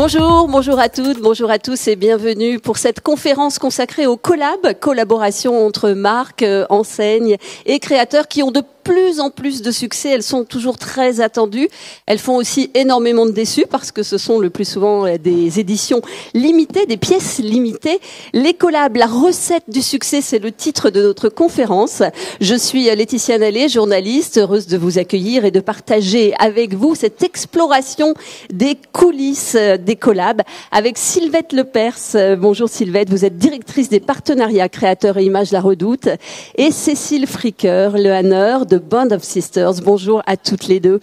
Bonjour, bonjour à toutes, bonjour à tous et bienvenue pour cette conférence consacrée au collab, collaboration entre marques, enseignes et créateurs qui ont de plus en plus de succès. Elles sont toujours très attendues. Elles font aussi énormément de déçus parce que ce sont le plus souvent des éditions limitées, des pièces limitées. Les collabs, la recette du succès, c'est le titre de notre conférence. Je suis Laetitia Nallet, journaliste, heureuse de vous accueillir et de partager avec vous cette exploration des coulisses des collabs avec Sylvette Lepers. Bonjour Sylvette, vous êtes directrice des partenariats créateurs et images La Redoute, et Cécile Fricker-Lehanner de Band of Sisters. Bonjour à toutes les deux.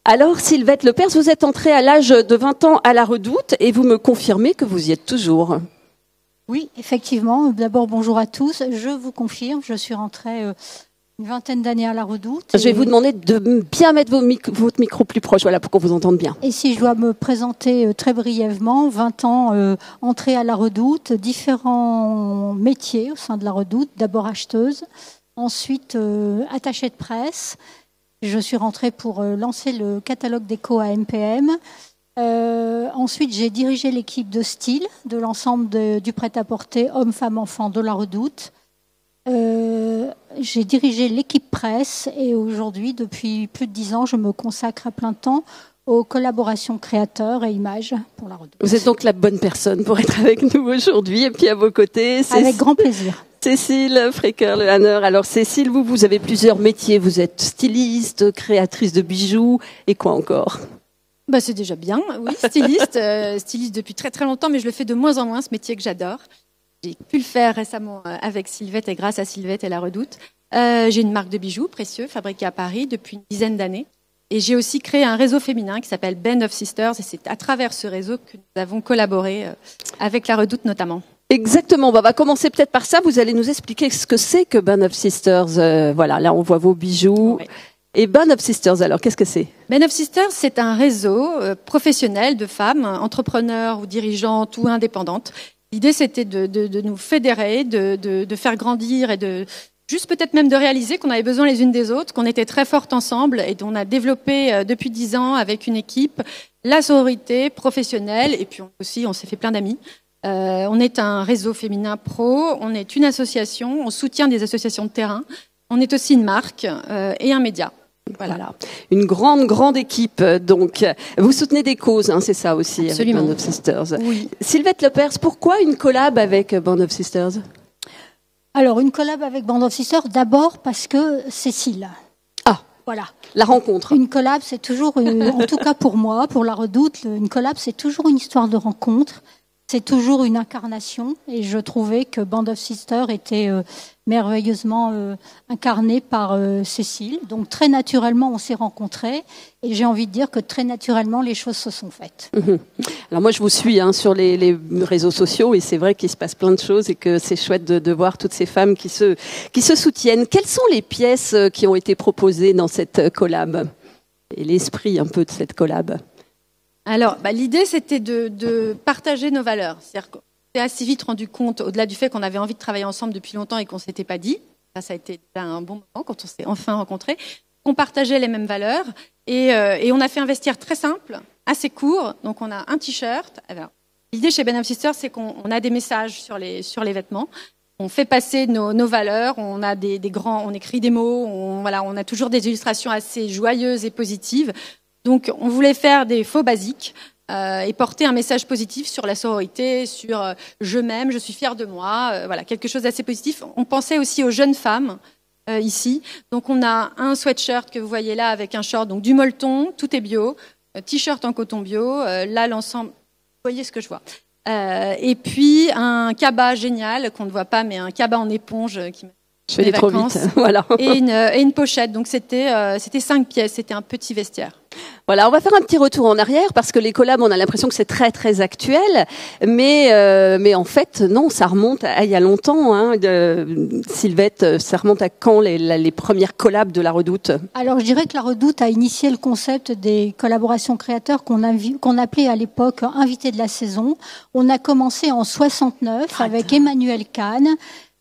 Alors Sylvette Lepers, vous êtes entrée à l'âge de 20 ans à La Redoute et vous me confirmez que vous y êtes toujours. Oui, effectivement. D'abord, bonjour à tous. Je vous confirme, je suis rentrée une vingtaine d'années à La Redoute. Je vais vous demander de bien mettre votre micro plus proche, voilà, pour qu'on vous entende bien. Et si je dois me présenter très brièvement, 20 ans entrée à La Redoute, différents métiers au sein de La Redoute. D'abord acheteuse, ensuite attachée de presse. Je suis rentrée pour lancer le catalogue déco à MPM. Ensuite, j'ai dirigé l'équipe de style de l'ensemble du prêt-à-porter hommes, femmes, enfants de La Redoute. J'ai dirigé l'équipe presse et aujourd'hui, depuis plus de 10 ans, je me consacre à plein temps aux collaborations créateurs et images pour La Redoute. Vous êtes donc la bonne personne pour être avec nous aujourd'hui. Et puis à vos côtés, avec grand plaisir. Cécile Fricker-Lehanner. Alors Cécile, vous avez plusieurs métiers. Vous êtes styliste, créatrice de bijoux et quoi encore ? Bah, c'est déjà bien, oui, styliste, styliste depuis très très longtemps, mais je le fais de moins en moins, ce métier que j'adore. J'ai pu le faire récemment avec Sylvette et grâce à Sylvette et La Redoute. J'ai une marque de bijoux précieux fabriquée à Paris depuis une dizaine d'années. Et j'ai aussi créé un réseau féminin qui s'appelle Band of Sisters. Et c'est à travers ce réseau que nous avons collaboré avec La Redoute notamment. Exactement. On va commencer peut-être par ça. Vous allez nous expliquer ce que c'est que Band of Sisters. Voilà, là on voit vos bijoux. Oui. Et Band of Sisters, alors qu'est-ce que c'est ? Band of Sisters, c'est un réseau professionnel de femmes, entrepreneurs ou dirigeantes ou indépendantes. L'idée, c'était de nous fédérer, de faire grandir et de juste peut-être même de réaliser qu'on avait besoin les unes des autres, qu'on était très fortes ensemble et qu'on a développé depuis 10 ans avec une équipe la sororité professionnelle et puis aussi on s'est fait plein d'amis. On est un réseau féminin pro, on est une association, on soutient des associations de terrain, on est aussi une marque et un média. Voilà. Une grande équipe. Donc, vous soutenez des causes, hein, c'est ça aussi, absolument, avec Band of Sisters. Oui. Sylvette Lepers, pourquoi une collab avec Band of Sisters ? Alors, une collab avec Band of Sisters, d'abord parce que Cécile. Ah, voilà. La rencontre. Une collab, c'est toujours, en tout cas pour moi, pour La Redoute, une collab, c'est toujours une histoire de rencontre. C'est toujours une incarnation. Et je trouvais que Band of Sisters était merveilleusement incarné par Cécile. Donc très naturellement, on s'est rencontrés et j'ai envie de dire que très naturellement, les choses se sont faites. Alors moi, je vous suis sur les réseaux sociaux et c'est vrai qu'il se passe plein de choses et que c'est chouette de voir toutes ces femmes qui se soutiennent. Quelles sont les pièces qui ont été proposées dans cette collab et l'esprit un peu de cette collab ? Alors, l'idée, c'était de partager nos valeurs. C'est-à-dire qu'on s'est assez vite rendu compte, au-delà du fait qu'on avait envie de travailler ensemble depuis longtemps et qu'on ne s'était pas dit, ça a été un bon moment quand on s'est enfin rencontrés, on partageait les mêmes valeurs et on a fait un vestiaire très simple, assez court. Donc, on a un t-shirt. Alors, l'idée chez Band of Sisters, c'est qu'on a des messages sur les vêtements. On fait passer nos valeurs, on a on écrit des mots, on a toujours des illustrations assez joyeuses et positives. Donc, on voulait faire des faux basiques et porter un message positif sur la sororité, sur je m'aime, je suis fière de moi, voilà, quelque chose d'assez positif. On pensait aussi aux jeunes femmes ici. Donc, on a un sweatshirt que vous voyez là avec un short, donc du molleton, tout est bio, t-shirt en coton bio, là l'ensemble, vous voyez ce que je vois. Et puis un cabas génial qu'on ne voit pas, mais un cabas en éponge qui je fais trop vite, voilà. Et une pochette. Donc c'était 5 pièces, c'était un petit vestiaire. Voilà, on va faire un petit retour en arrière parce que les collabs, on a l'impression que c'est très très actuel, mais en fait non, ça remonte à il y a longtemps. Sylvette, ça remonte à quand les premières collabs de La Redoute ? Alors je dirais que La Redoute a initié le concept des collaborations créateurs qu'on appelait à l'époque invités de la saison. On a commencé en 69 avec Emmanuel Kahn.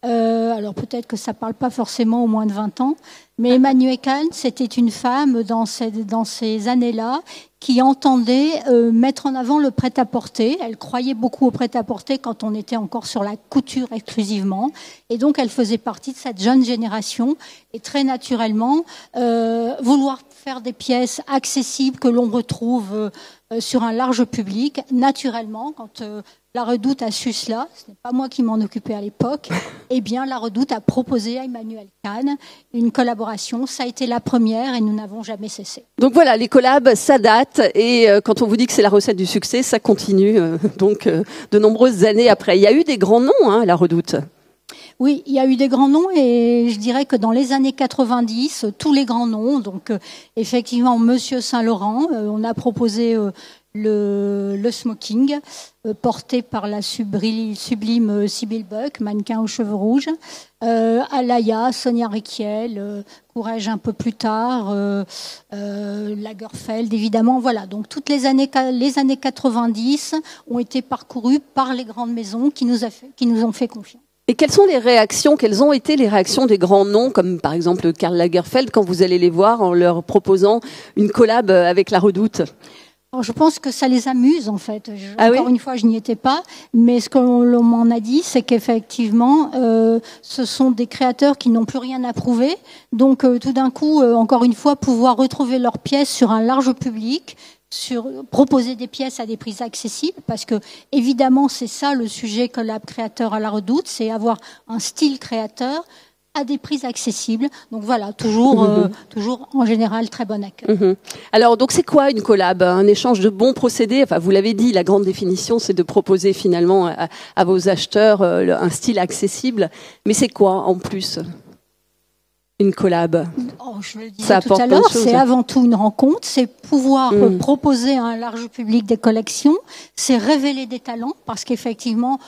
Alors peut-être que ça parle pas forcément aux moins de 20 ans, mais Emmanuel Kahn, c'était une femme dans ces années-là qui entendait mettre en avant le prêt-à-porter. Elle croyait beaucoup au prêt-à-porter quand on était encore sur la couture exclusivement. Et donc, elle faisait partie de cette jeune génération. Et très naturellement, vouloir faire des pièces accessibles que l'on retrouve sur un large public, naturellement, quand la Redoute a su cela, ce n'est pas moi qui m'en occupais à l'époque, eh bien la Redoute a proposé à Emmanuel Kahn une collaboration. Ça a été la première et nous n'avons jamais cessé. Donc voilà, les collabs, ça date et quand on vous dit que c'est la recette du succès, ça continue donc de nombreuses années après. Il y a eu des grands noms à la Redoute. Oui, il y a eu des grands noms et je dirais que dans les années 90, tous les grands noms, donc effectivement Monsieur Saint-Laurent, on a proposé le smoking porté par la sublime Sybil Buck, mannequin aux cheveux rouges, Alaya, Sonia Rykiel, Courrèges un peu plus tard, Lagerfeld évidemment, voilà. Donc toutes les années 90 ont été parcourues par les grandes maisons qui nous ont fait confiance. Et quelles ont été les réactions des grands noms, comme par exemple Karl Lagerfeld, quand vous allez les voir en leur proposant une collab avec la Redoute? Alors, je pense que ça les amuse en fait. Encore une fois, je n'y étais pas, mais ce qu'on m'en a dit, c'est qu'effectivement, ce sont des créateurs qui n'ont plus rien à prouver. Donc, tout d'un coup, encore une fois, pouvoir retrouver leurs pièces sur un large public, proposer des pièces à des prix accessibles, parce que évidemment, c'est ça le sujet collab créateur à la Redoute, c'est avoir un style créateur à des prix accessibles. Donc voilà, toujours en général très bon accueil. Alors donc c'est quoi une collab? Un échange de bons procédés. Enfin vous l'avez dit, la grande définition c'est de proposer finalement à vos acheteurs un style accessible. Mais c'est quoi en plus une collab? Je le disais tout à l'heure, c'est avant tout une rencontre, c'est pouvoir proposer à un large public des collections, c'est révéler des talents, parce qu'effectivement,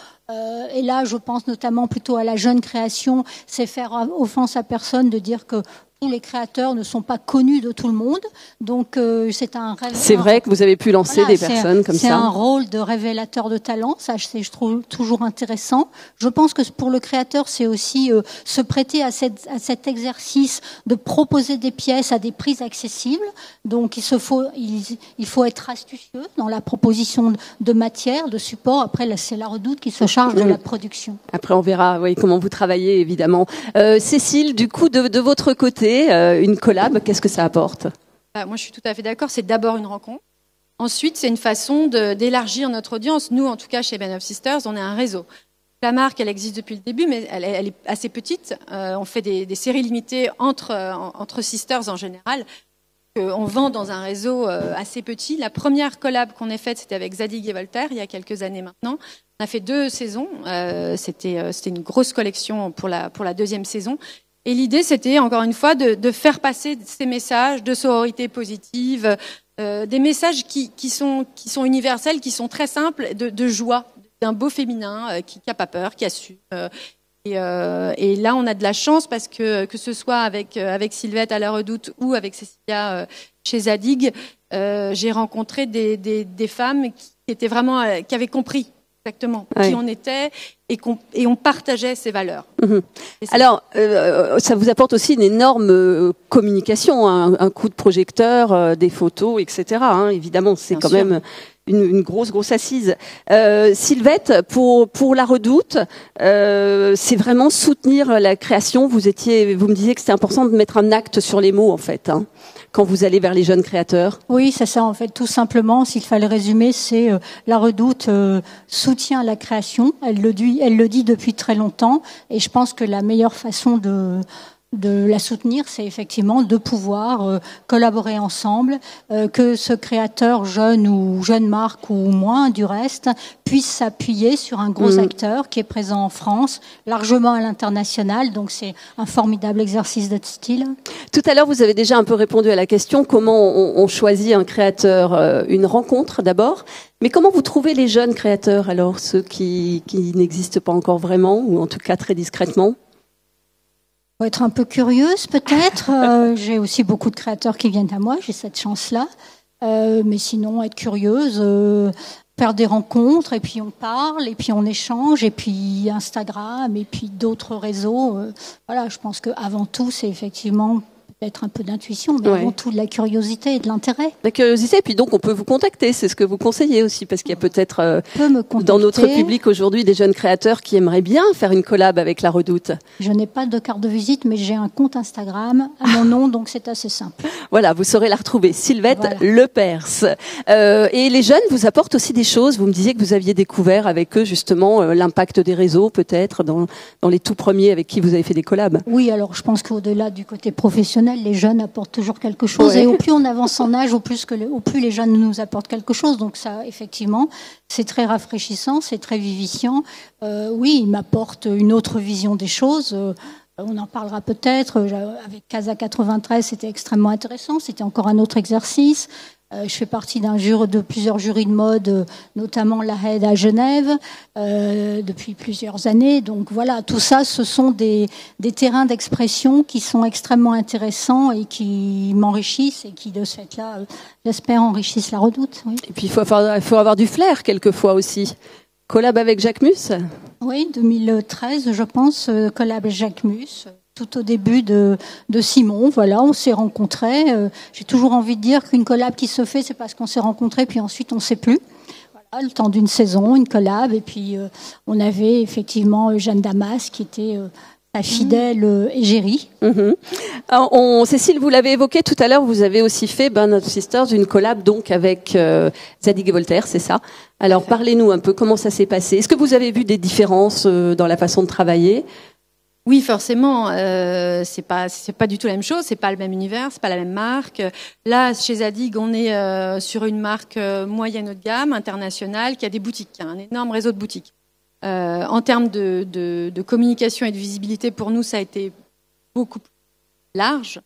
et là je pense notamment plutôt à la jeune création, c'est faire offense à personne de dire que tous les créateurs ne sont pas connus de tout le monde, donc c'est un rêve. C'est vrai que vous avez pu lancer des personnes comme ça. C'est un rôle de révélateur de talent, ça je trouve toujours intéressant. Je pense que pour le créateur, c'est aussi se prêter à cet exercice de proposer des pièces à des prix accessibles. Donc il faut être astucieux dans la proposition de matière, de support. Après, là, c'est la Redoute qui se charge de la production. Après, on verra comment vous travaillez, évidemment. Cécile, du coup, de votre côté, une collab, qu'est-ce que ça apporte? Moi, je suis tout à fait d'accord. C'est d'abord une rencontre. Ensuite, c'est une façon d'élargir notre audience. Nous, en tout cas, chez Band of Sisters, on est un réseau. La marque, elle existe depuis le début, mais elle est assez petite. On fait des séries limitées entre sisters en général. On vend dans un réseau assez petit. La première collab qu'on ait faite, c'était avec Zadig et Voltaire, il y a quelques années maintenant. On a fait 2 saisons. C'était une grosse collection pour la deuxième saison. Et l'idée, c'était encore une fois de faire passer ces messages de sororité positive, des messages qui sont universels, qui sont très simples, de joie, d'un beau féminin qui n'a pas peur, qui assume. Et là, on a de la chance parce que ce soit avec Sylvette à la Redoute ou avec Cécilia chez Zadig, j'ai rencontré des femmes qui étaient vraiment, qui avaient compris exactement qui on était et on partageait ces valeurs. Alors, ça vous apporte aussi une énorme communication, un coup de projecteur, des photos, etc. Évidemment, c'est quand même une grosse assise. Sylvette, pour la Redoute, c'est vraiment soutenir la création. Vous me disiez que c'était important de mettre un acte sur les mots, en fait, quand vous allez vers les jeunes créateurs. Oui, c'est ça, en fait, tout simplement. S'il fallait résumer, c'est la Redoute soutient la création. Elle le dit depuis très longtemps, et je pense que la meilleure façon de la soutenir, c'est effectivement de pouvoir collaborer ensemble, que ce créateur jeune ou jeune marque ou moins du reste puisse s'appuyer sur un gros acteur qui est présent en France, largement à l'international. Donc c'est un formidable exercice de style. Tout à l'heure, vous avez déjà un peu répondu à la question comment on choisit un créateur, une rencontre d'abord. Mais comment vous trouvez les jeunes créateurs alors, ceux qui n'existent pas encore vraiment ou en tout cas très discrètement? Faut être un peu curieuse peut-être. J'ai aussi beaucoup de créateurs qui viennent à moi, j'ai cette chance-là. Mais sinon, être curieuse, faire des rencontres, et puis on parle, et puis on échange, et puis Instagram, et puis d'autres réseaux. Voilà, je pense qu'avant tout, c'est effectivement peut-être un peu d'intuition, mais avant tout de la curiosité et de l'intérêt. La curiosité, et puis donc on peut vous contacter, c'est ce que vous conseillez aussi, parce qu'il y a peut-être dans notre public aujourd'hui des jeunes créateurs qui aimeraient bien faire une collab avec La Redoute. Je n'ai pas de carte de visite, mais j'ai un compte Instagram à mon nom, donc c'est assez simple. Voilà, vous saurez la retrouver, Sylvette Lepers. Et les jeunes vous apportent aussi des choses. Vous me disiez que vous aviez découvert avec eux justement l'impact des réseaux, peut-être dans les tout premiers avec qui vous avez fait des collabs. Oui, alors je pense qu'au-delà du côté professionnel, les jeunes apportent toujours quelque chose. Et au plus on avance en âge, au plus les jeunes nous apportent quelque chose. Donc ça, effectivement, c'est très rafraîchissant, c'est très vivifiant. Oui, ils m'apportent une autre vision des choses. On en parlera peut-être. Avec Casa 93, c'était extrêmement intéressant. C'était encore un autre exercice. Je fais partie de plusieurs jurys de mode, notamment la HED à Genève, depuis plusieurs années. Donc voilà, tout ça, ce sont des terrains d'expression qui sont extrêmement intéressants et qui m'enrichissent et qui, de ce fait-là, j'espère, enrichissent La Redoute. Oui. Et puis, il faut avoir du flair quelquefois aussi. Collab avec Jacques Mus ? Oui, 2013, je pense, collab avec Jacques Mus. Tout au début de Simon, voilà, on s'est rencontrés. J'ai toujours envie de dire qu'une collab qui se fait, c'est parce qu'on s'est rencontrés, puis ensuite on ne sait plus. Voilà, le temps d'une saison, une collab, et puis on avait effectivement Jeanne Damas qui était sa fidèle égérie. Alors, Cécile, vous l'avez évoqué tout à l'heure, vous avez aussi fait Burn Out Sisters, une collab donc avec Zadig et Voltaire, c'est ça ? Alors parlez-nous un peu, comment ça s'est passé ? Est-ce que vous avez vu des différences dans la façon de travailler ? Oui, forcément, c'est pas du tout la même chose, c'est pas le même univers, c'est pas la même marque. Là, chez Zadig, on est sur une marque moyenne haut de gamme, internationale, qui a des boutiques, qui a un énorme réseau de boutiques. En termes de communication et de visibilité, pour nous, ça a été beaucoup plus large.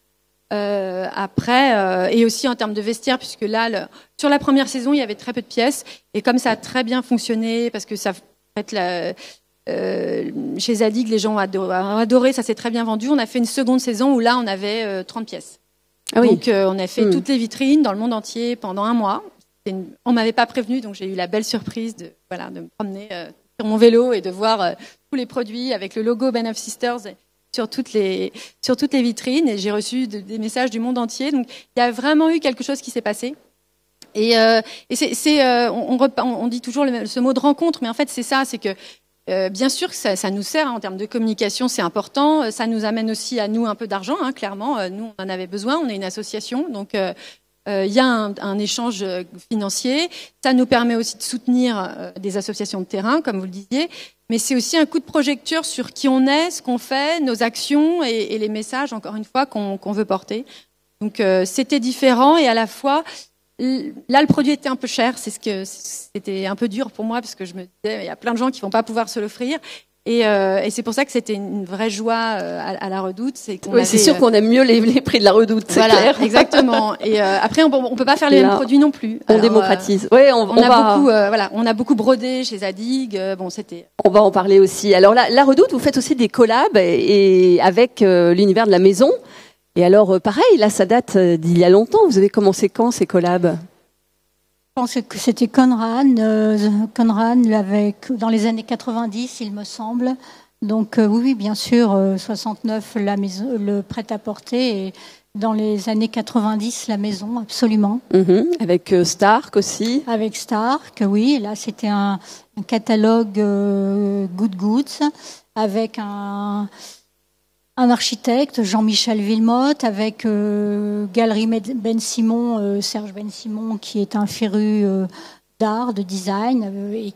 Après, et aussi en termes de vestiaire, puisque là, sur la première saison, il y avait très peu de pièces, et comme ça a très bien fonctionné, parce que ça, en fait, chez Zadig, les gens ont adoré, ça s'est très bien vendu. On a fait une seconde saison où là, on avait 30 pièces. Ah oui. Donc, on a fait toutes les vitrines dans le monde entier pendant un mois. On m'avait pas prévenu, donc j'ai eu la belle surprise de me promener sur mon vélo et de voir tous les produits avec le logo Ben of Sisters sur toutes les vitrines. Et j'ai reçu des messages du monde entier. Donc, il y a vraiment eu quelque chose qui s'est passé. Et on dit toujours ce mot de rencontre, mais en fait, c'est ça, c'est que bien sûr que ça nous sert en termes de communication, c'est important. Ça nous amène aussi à nous un peu d'argent, clairement. Nous, on en avait besoin. On est une association, donc il y a un échange financier. Ça nous permet aussi de soutenir des associations de terrain, comme vous le disiez. Mais c'est aussi un coup de projecteur sur qui on est, ce qu'on fait, nos actions et les messages, encore une fois, qu'on veut porter. Donc c'était différent et à la fois. Là, le produit était un peu cher, c'était un peu dur pour moi parce que je me disais, il y a plein de gens qui vont pas pouvoir se l'offrir. Et c'est pour ça que c'était une vraie joie à La Redoute. C'est sûr qu'on aime mieux les prix de La Redoute, c'est clair. Exactement. Et après, on peut pas faire les mêmes produits non plus. On démocratise. On a beaucoup brodé chez Zadig. On va en parler aussi. Alors La Redoute, vous faites aussi des collabs et avec l'univers de la maison. Et alors, pareil, là, ça date d'il y a longtemps. Vous avez commencé quand, ces collabs ? Je pense que c'était Conrad dans les années 90, il me semble. Donc, oui, bien sûr, 69, la maison, le prêt-à-porter, et dans les années 90, la maison, absolument. Avec Stark aussi. Avec Stark, oui. Là, c'était un catalogue Good Goods, avec un architecte, Jean-Michel Villemotte, avec Galerie Ben Simon, Serge Ben Simon, qui est un féru d'art, de design, et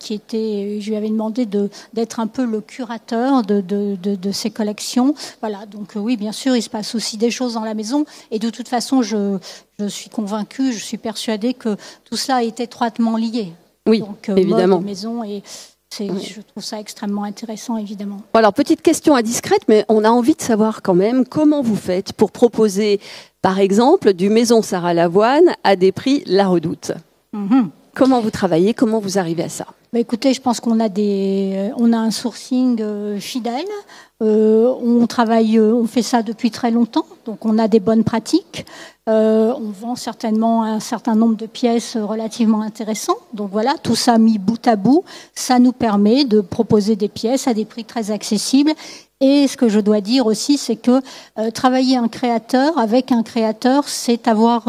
je lui avais demandé d'être un peu le curateur de ses collections. Voilà, donc oui, bien sûr, il se passe aussi des choses dans la maison, et de toute façon, je suis convaincue, je suis persuadée que tout cela est étroitement lié. Oui, donc, évidemment. Mode, maison et je trouve ça extrêmement intéressant, évidemment. Alors, petite question indiscrète, mais on a envie de savoir quand même comment vous faites pour proposer, par exemple, du Maison Sarah Lavoine à des prix La Redoute. Comment vous travaillez ? Comment vous arrivez à ça ? Écoutez, je pense qu'on a un sourcing fidèle. On fait ça depuis très longtemps, donc on a des bonnes pratiques. On vend certainement un certain nombre de pièces relativement intéressantes. Donc voilà, tout ça mis bout à bout, ça nous permet de proposer des pièces à des prix très accessibles Et ce que je dois dire aussi, c'est que travailler avec un créateur, c'est avoir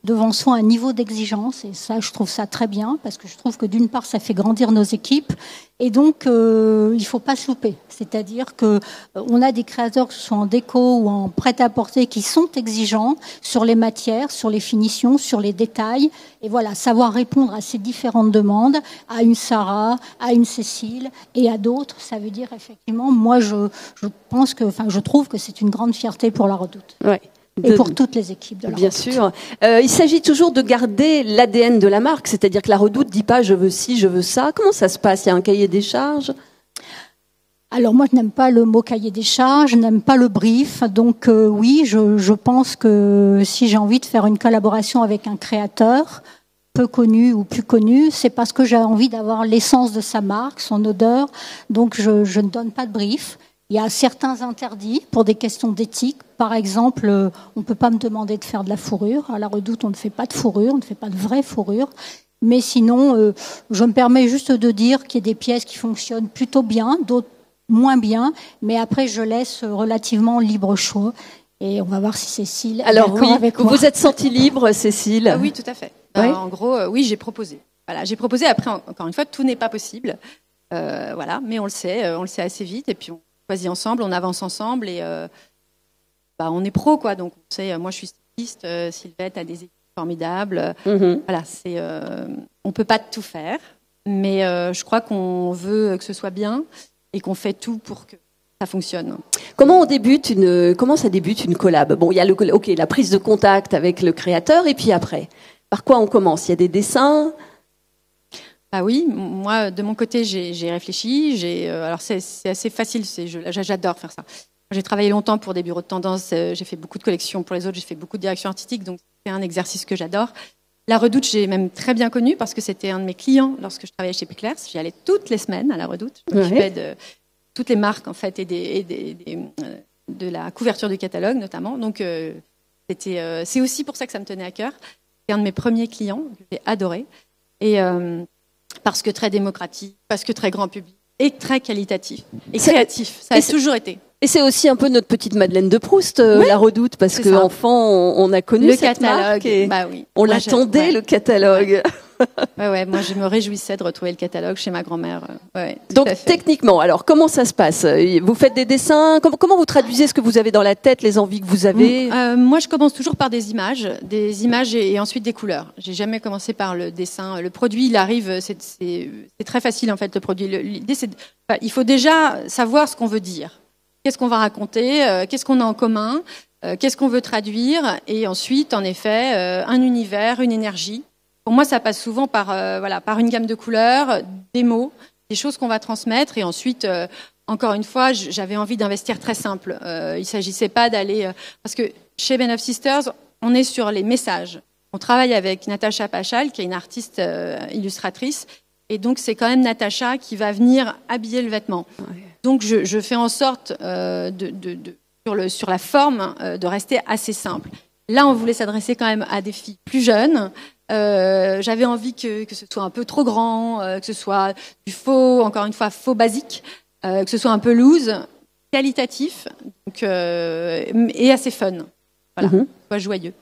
devant soi un niveau d'exigence. Et ça, je trouve ça très bien, parce que je trouve que d'une part, ça fait grandir nos équipes. Et donc, il faut pas se louper. C'est-à-dire que on a des créateurs, que ce soit en déco ou en prêt-à-porter, qui sont exigeants sur les matières, sur les finitions, sur les détails. Et voilà, savoir répondre à ces différentes demandes, à une Sarah, à une Cécile et à d'autres, ça veut dire effectivement, moi, je trouve que c'est une grande fierté pour la Redoute. Ouais. Et pour toutes les équipes de la Bien Redoute. sûr. Il s'agit toujours de garder l'ADN de la marque, c'est-à-dire que la Redoute dit pas je veux ci, je veux ça. Comment ça se passe? Il y a un cahier des charges? Alors moi, je n'aime pas le mot cahier des charges, je n'aime pas le brief. Donc oui, je pense que si j'ai envie de faire une collaboration avec un créateur, peu connu ou plus connu, c'est parce que j'ai envie d'avoir l'essence de sa marque, son odeur. Donc je ne donne pas de brief. Il y a certains interdits pour des questions d'éthique. Par exemple, on ne peut pas me demander de faire de la fourrure. À la Redoute, on ne fait pas de fourrure, on ne fait pas de vraie fourrure. Mais sinon, je me permets juste de dire qu'il y a des pièces qui fonctionnent plutôt bien, d'autres moins bien. Mais après, je laisse relativement libre choix. Et on va voir si Cécile est d'accord avec moi. Vous vous êtes sentie libre, Cécile? Oui, tout à fait. Oui. En gros, oui, j'ai proposé. Voilà, j'ai proposé. Après, encore une fois, tout n'est pas possible. Voilà, mais on le sait assez vite. Et puis, on choisit ensemble, on avance ensemble et on est pro, quoi. Donc, on sait, moi, je suis styliste, Sylvette a des équipes formidables. Voilà, on peut pas tout faire, mais je crois qu'on veut que ce soit bien et qu'on fait tout pour que ça fonctionne. Comment ça débute une collab? Bon, il y a la prise de contact avec le créateur, et puis après, par quoi on commence? Il y a des dessins? Ah oui, moi de mon côté j'ai réfléchi. Alors c'est assez facile. J'adore faire ça. J'ai travaillé longtemps pour des bureaux de tendance. J'ai fait beaucoup de collections pour les autres. J'ai fait beaucoup de direction artistique. Donc c'est un exercice que j'adore. La Redoute, j'ai même très bien connu parce que c'était un de mes clients lorsque je travaillais chez Piclers. J'y allais toutes les semaines à la Redoute. Je m'occupais de toutes les marques en fait et de la couverture du catalogue notamment. Donc c'est aussi pour ça que ça me tenait à cœur. C'est un de mes premiers clients que j'ai adoré. Et parce que très démocratique, parce que très grand public, et très qualitatif, et créatif. Ça a toujours été. Et c'est aussi un peu notre petite Madeleine de Proust, la Redoute, parce qu'enfant, on a connu le cette catalogue. marque et Oui. on l'attendait, le catalogue. Ouais, moi je me réjouissais de retrouver le catalogue chez ma grand-mère. Donc techniquement, alors comment ça se passe? Vous faites des dessins? Comment vous traduisez ce que vous avez dans la tête, les envies que vous avez? Moi je commence toujours par des images et ensuite des couleurs. J'ai jamais commencé par le dessin. Le produit, il arrive, c'est très facile en fait le produit. L'idée c'est, il faut déjà savoir ce qu'on veut dire. Qu'est-ce qu'on va raconter? Qu'est-ce qu'on a en commun? Qu'est-ce qu'on veut traduire? Et ensuite, en effet, un univers, une énergie. Pour moi, ça passe souvent par une gamme de couleurs, des mots, des choses qu'on va transmettre. Et ensuite, encore une fois, j'avais envie d'investir très simple. Il s'agissait pas d'aller... parce que chez Ben of Sisters, on est sur les messages. On travaille avec Natacha Pachal, qui est une artiste illustratrice. Et donc, c'est quand même Natacha qui va venir habiller le vêtement. Ouais. Donc, je fais en sorte, sur la forme, de rester assez simple. Là, on voulait s'adresser quand même à des filles plus jeunes. J'avais envie que ce soit un peu trop grand, que ce soit du faux, encore une fois, faux basique, que ce soit un peu loose, qualitatif, donc, et assez fun. Voilà, soit joyeux.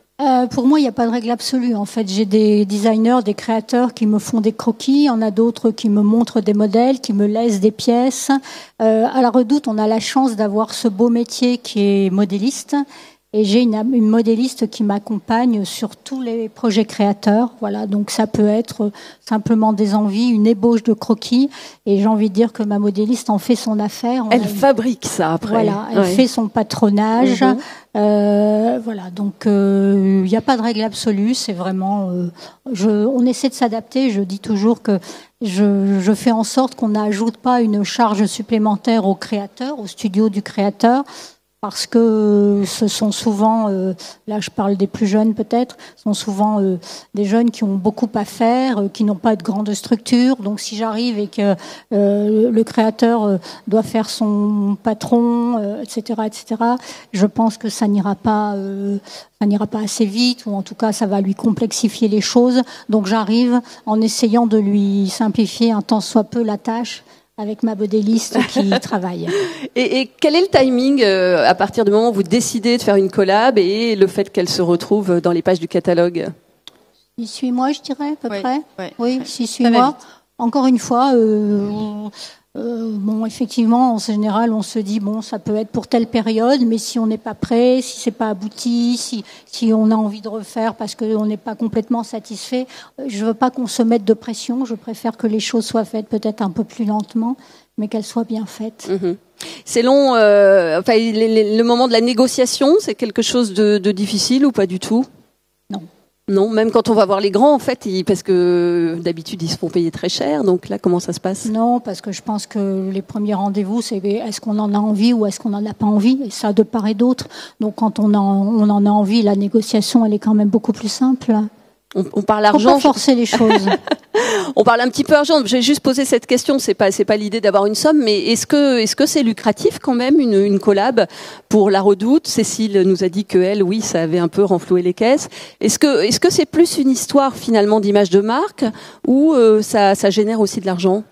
Pour moi, il n'y a pas de règle absolue. En fait, j'ai des designers, des créateurs qui me font des croquis. Il y en a d'autres qui me montrent des modèles, qui me laissent des pièces. À la Redoute, on a la chance d'avoir ce beau métier qui est modéliste. Et j'ai une modéliste qui m'accompagne sur tous les projets créateurs. Voilà, donc ça peut être simplement des envies, une ébauche de croquis. Et j'ai envie de dire que ma modéliste en fait son affaire. Elle fabrique ça après. Voilà, elle fait son patronage. Voilà, donc il n'y a pas de règle absolue. C'est vraiment, on essaie de s'adapter. Je dis toujours que je fais en sorte qu'on n'ajoute pas une charge supplémentaire au créateur, au studio du créateur. Parce que ce sont souvent, là je parle des plus jeunes peut-être, ce sont souvent des jeunes qui ont beaucoup à faire, qui n'ont pas de grande structure. Donc si j'arrive et que le créateur doit faire son patron, etc., je pense que ça n'ira pas assez vite, ou en tout cas ça va lui complexifier les choses. Donc j'arrive en essayant de lui simplifier un tant soit peu la tâche, avec ma modéliste qui y travaille. Et quel est le timing à partir du moment où vous décidez de faire une collab et le fait qu'elle se retrouve dans les pages du catalogue? 6 mois, je dirais, à peu près. Ouais. Oui, 6-8 mois. Encore une fois, bon, effectivement, en général, on se dit, bon, ça peut être pour telle période, mais si on n'est pas prêt, si c'est pas abouti, si on a envie de refaire parce qu'on n'est pas complètement satisfait, je veux pas qu'on se mette de pression. Je préfère que les choses soient faites peut-être un peu plus lentement, mais qu'elles soient bien faites. Mmh. C'est long, enfin, le moment de la négociation, c'est quelque chose de difficile ou pas du tout? Non, même quand on va voir les grands, en fait, parce que d'habitude, ils se font payer très cher. Donc là, comment ça se passe? Non, parce que je pense que les premiers rendez-vous, c'est est-ce qu'on en a envie ou est-ce qu'on n'en a pas envie? Et ça, de part et d'autre. Donc quand on en a envie, la négociation, elle est quand même beaucoup plus simple. On parle argent. Faut pas forcer les choses. On parle un petit peu argent. J'ai juste posé cette question. C'est pas l'idée d'avoir une somme, mais est-ce que c'est lucratif quand même une collab pour La Redoute? Cécile nous a dit que elle, oui, ça avait un peu renfloué les caisses. Est-ce que c'est plus une histoire finalement d'image de marque ou ça génère aussi de l'argent?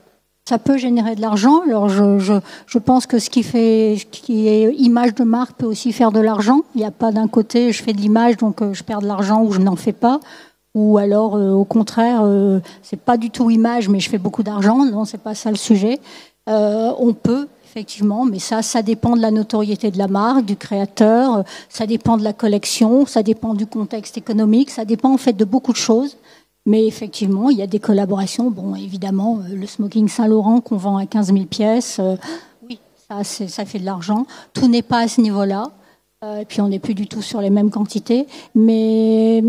Ça peut générer de l'argent. Alors je pense que ce qui est image de marque peut aussi faire de l'argent. Il n'y a pas d'un côté je fais de l'image donc je perds de l'argent ou je n'en fais pas. Ou alors, au contraire, c'est pas du tout image, mais je fais beaucoup d'argent. Non, c'est pas ça le sujet. On peut, effectivement, mais ça dépend de la notoriété de la marque, du créateur, ça dépend de la collection, ça dépend du contexte économique, ça dépend en fait de beaucoup de choses. Mais effectivement, il y a des collaborations. Bon, évidemment, le smoking Saint-Laurent qu'on vend à 15 000 pièces, oui, ça fait de l'argent. Tout n'est pas à ce niveau-là. Et puis, on n'est plus du tout sur les mêmes quantités. Mais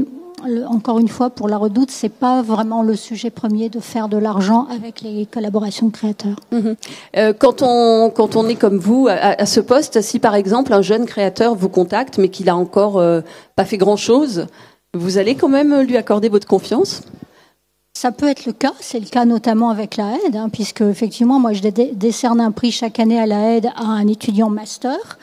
encore une fois, pour La Redoute, c'est pas vraiment le sujet premier de faire de l'argent avec les collaborations de créateurs. Mmh. Quand on est comme vous à ce poste, si par exemple un jeune créateur vous contacte mais qu'il a encore pas fait grand-chose, vous allez quand même lui accorder votre confiance? Ça peut être le cas, c'est le cas notamment avec la aide, puisque effectivement, moi je décerne un prix chaque année à la aide à un étudiant master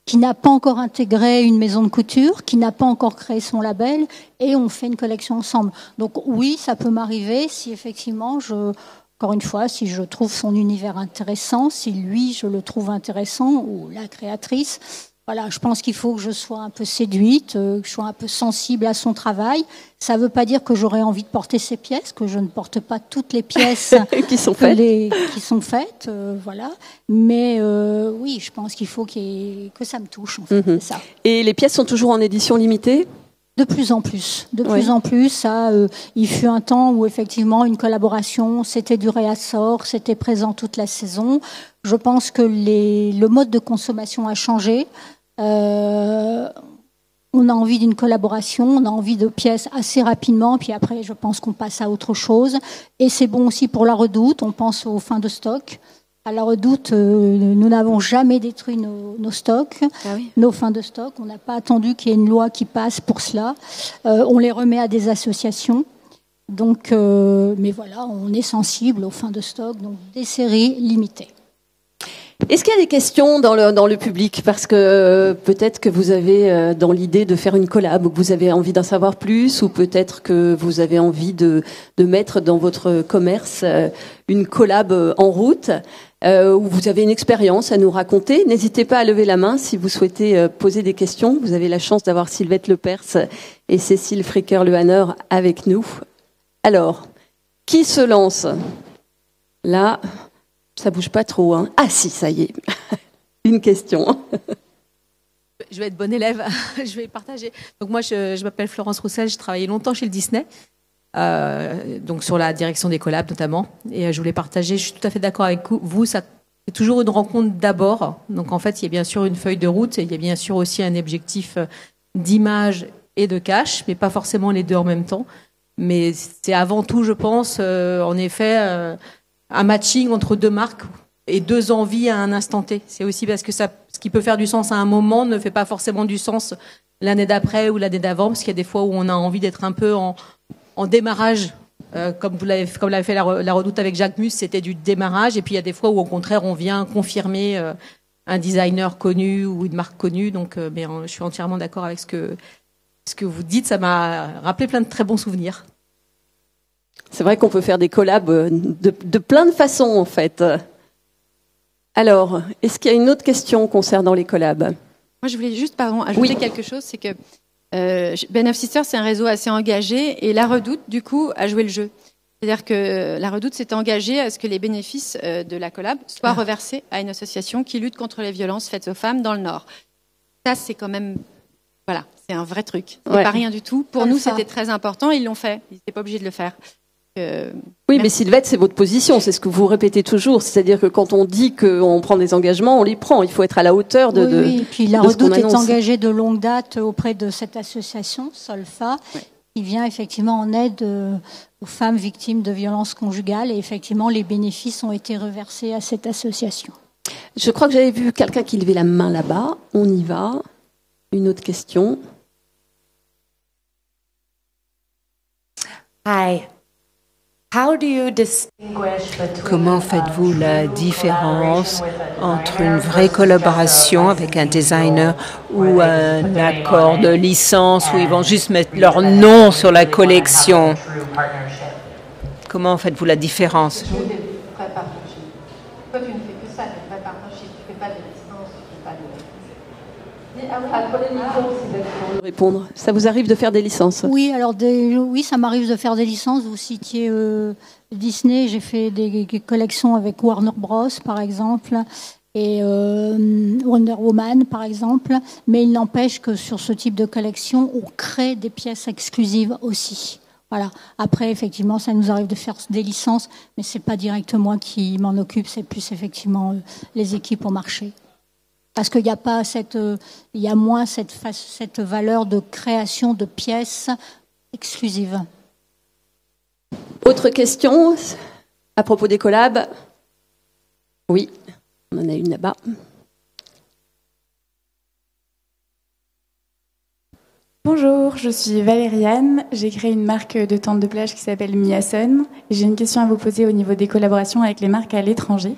qui n'a pas encore intégré une maison de couture, qui n'a pas encore créé son label, et on fait une collection ensemble. Donc oui, ça peut m'arriver si effectivement, encore une fois, si je trouve son univers intéressant, si lui, je le trouve intéressant, ou la créatrice. Voilà, je pense qu'il faut que je sois un peu séduite, que je sois un peu sensible à son travail. Ça ne veut pas dire que j'aurais envie de porter ses pièces, que je ne porte pas toutes les pièces qui sont faites. Voilà. Mais oui, je pense qu'il faut que ça me touche. En fait, c'est ça. Et les pièces sont toujours en édition limitée? De plus en plus. Plus en plus. Ça, il fut un temps où effectivement une collaboration, c'était du réassort, c'était présent toute la saison. Je pense que le mode de consommation a changé. On a envie d'une collaboration, on a envie de pièces assez rapidement, puis après, je pense qu'on passe à autre chose. Et c'est bon aussi pour La Redoute, on pense aux fins de stock. À La Redoute, nous n'avons jamais détruit nos stocks, nos fins de stock. On n'a pas attendu qu'il y ait une loi qui passe pour cela. On les remet à des associations. Donc, mais voilà, on est sensible aux fins de stock, donc des séries limitées. Est-ce qu'il y a des questions dans le public? Parce que peut-être que vous avez dans l'idée de faire une collab, ou que vous avez envie d'en savoir plus, ou peut-être que vous avez envie de mettre dans votre commerce une collab en route, ou vous avez une expérience à nous raconter. N'hésitez pas à lever la main si vous souhaitez poser des questions. Vous avez la chance d'avoir Sylvette Lepers et Cécile Fricker-Lehanner avec nous. Alors, qui se lance? Là... Ça bouge pas trop, hein. Ah si, ça y est. Une question. Je vais être bonne élève. Je vais partager. Donc moi, je m'appelle Florence Roussel. J'ai travaillé longtemps chez le Disney, donc sur la direction des collabs notamment. Et je voulais partager. Je suis tout à fait d'accord avec vous. Ça, c'est toujours une rencontre d'abord. Donc en fait, il y a bien sûr une feuille de route. Et il y a bien sûr aussi un objectif d'image et de cash, mais pas forcément les deux en même temps. Mais c'est avant tout, je pense, en effet. Un matching entre deux marques et deux envies à un instant T. C'est aussi parce que ce qui peut faire du sens à un moment ne fait pas forcément du sens l'année d'après ou l'année d'avant, parce qu'il y a des fois où on a envie d'être un peu en démarrage, comme l'avait fait la Redoute avec Jacques Mus, c'était du démarrage, et puis il y a des fois où au contraire on vient confirmer un designer connu ou une marque connue. Donc, mais je suis entièrement d'accord avec ce que vous dites. Ça m'a rappelé plein de très bons souvenirs. C'est vrai qu'on peut faire des collabs de plein de façons, en fait. Alors, est-ce qu'il y a une autre question concernant les collabs? Moi, je voulais juste ajouter quelque chose, c'est que Ben of Sisters, c'est un réseau assez engagé et La Redoute, du coup, a joué le jeu. C'est-à-dire que La Redoute s'est engagée à ce que les bénéfices de la collab soient reversés à une association qui lutte contre les violences faites aux femmes dans le Nord. Ça, c'est quand même... Voilà, c'est un vrai truc. C'est pas rien du tout. Pour nous, c'était très important. Ils l'ont fait. Ils n'étaient pas obligés de le faire. Oui, mais Sylvette, c'est votre position, c'est ce que vous répétez toujours, c'est-à-dire que quand on dit qu'on prend des engagements, on les prend. Il faut être à la hauteur de. Oui, et puis La Redoute est engagée de longue date auprès de cette association, Solfa, qui vient effectivement en aide aux femmes victimes de violences conjugales, et effectivement, les bénéfices ont été reversés à cette association. Je crois que j'avais vu quelqu'un qui levait la main là-bas. On y va. Une autre question. Hi. Comment faites-vous la différence entre une vraie collaboration avec un designer ou un accord de licence où ils vont juste mettre leur nom sur la collection? Comment faites-vous la différence? Toi, tu ne fais que ça, des vrais partnerships. Tu ne fais pas de licence, tu ne fais pas de... Répondre. Ça vous arrive de faire des licences? Oui, alors oui, ça m'arrive de faire des licences. Vous citiez Disney, j'ai fait des collections avec Warner Bros, par exemple, et Wonder Woman, par exemple. Mais il n'empêche que sur ce type de collection, on crée des pièces exclusives aussi. Voilà. Après, effectivement, ça nous arrive de faire des licences, mais c'est pas directement moi qui m'en occupe, c'est plus effectivement les équipes au marché. Parce qu'il n'y a pas il y a moins cette valeur de création de pièces exclusives. Autre question à propos des collabs? Oui, on en a une là-bas. Bonjour, je suis Valériane. J'ai créé une marque de tente de plage qui s'appelle Mia Sun. J'ai une question à vous poser au niveau des collaborations avec les marques à l'étranger.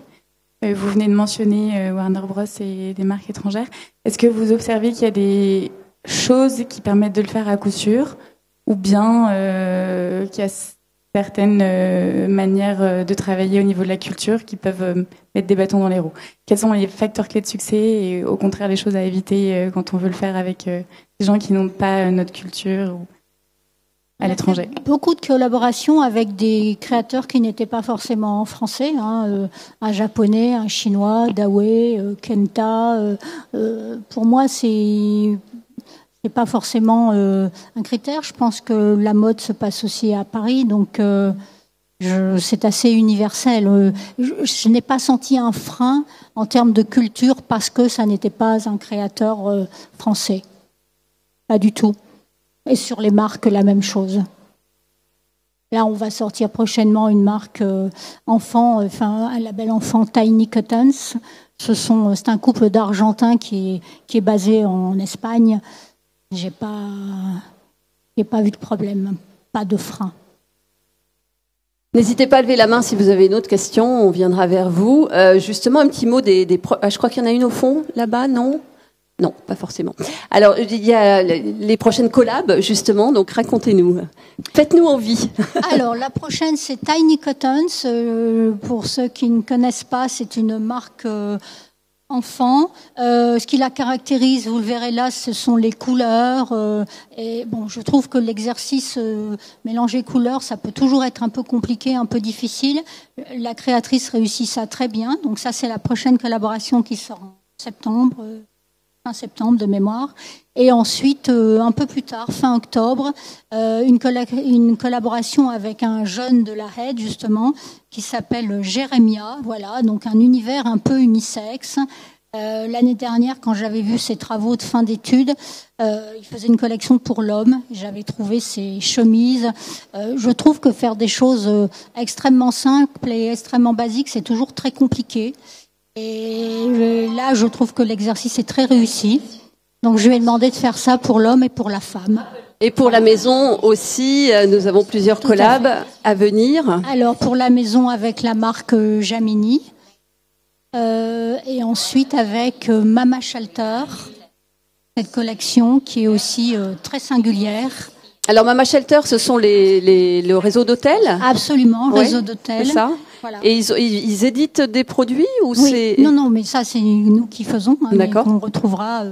Vous venez de mentionner Warner Bros et des marques étrangères. Est-ce que vous observez qu'il y a des choses qui permettent de le faire à coup sûr, ou bien qu'il y a certaines manières de travailler au niveau de la culture qui peuvent mettre des bâtons dans les roues? Quels sont les facteurs clés de succès et au contraire les choses à éviter quand on veut le faire avec des gens qui n'ont pas notre culture ou à l'étranger? Beaucoup de collaborations avec des créateurs qui n'étaient pas forcément français, un japonais, un chinois, Dawei, Kenta. Pour moi, c'est pas forcément un critère. Je pense que la mode se passe aussi à Paris, donc c'est assez universel. Je n'ai pas senti un frein en termes de culture parce que ça n'était pas un créateur français. Pas du tout. Et sur les marques, la même chose. Là, on va sortir prochainement une marque enfant, un label enfant, Tiny Cottons. C'est un couple d'Argentins qui est basé en Espagne. J'ai pas vu de problème, pas de frein. N'hésitez pas à lever la main si vous avez une autre question, on viendra vers vous. Justement, un petit mot je crois qu'il y en a une au fond, là-bas, non ? Non, pas forcément. Alors, il y a les prochaines collabs, justement, donc racontez-nous. Faites-nous envie. Alors, la prochaine, c'est Tiny Cottons. Pour ceux qui ne connaissent pas, c'est une marque enfant. Ce qui la caractérise, vous le verrez là, ce sont les couleurs. Et bon, je trouve que l'exercice mélanger couleurs, ça peut toujours être un peu compliqué, un peu difficile. La créatrice réussit ça très bien. Donc ça, c'est la prochaine collaboration qui sort en septembre. Fin septembre de mémoire, et ensuite un peu plus tard, fin octobre, une collaboration avec un jeune de la Head justement qui s'appelle Jérémia. Voilà, donc un univers un peu unisexe. L'année dernière, quand j'avais vu ses travaux de fin d'études, il faisait une collection pour l'homme. J'avais trouvé ses chemises. Je trouve que faire des choses extrêmement simples et extrêmement basiques, c'est toujours très compliqué. Et là, je trouve que l'exercice est très réussi. Donc, je lui ai demandé de faire ça pour l'homme et pour la femme. Et pour la maison aussi, nous avons plusieurs collabs à venir. Alors, pour la maison, avec la marque Jamini. Et ensuite, avec Mama Shelter. Cette collection qui est aussi très singulière. Alors, Mama Shelter, ce sont le réseau d'hôtels ? Absolument, réseau d'hôtels. C'est ça. Voilà. Et ils éditent des produits ou Oui. c'est... Non, mais ça, c'est nous qui faisons, hein, mais D'accord. qu'on retrouvera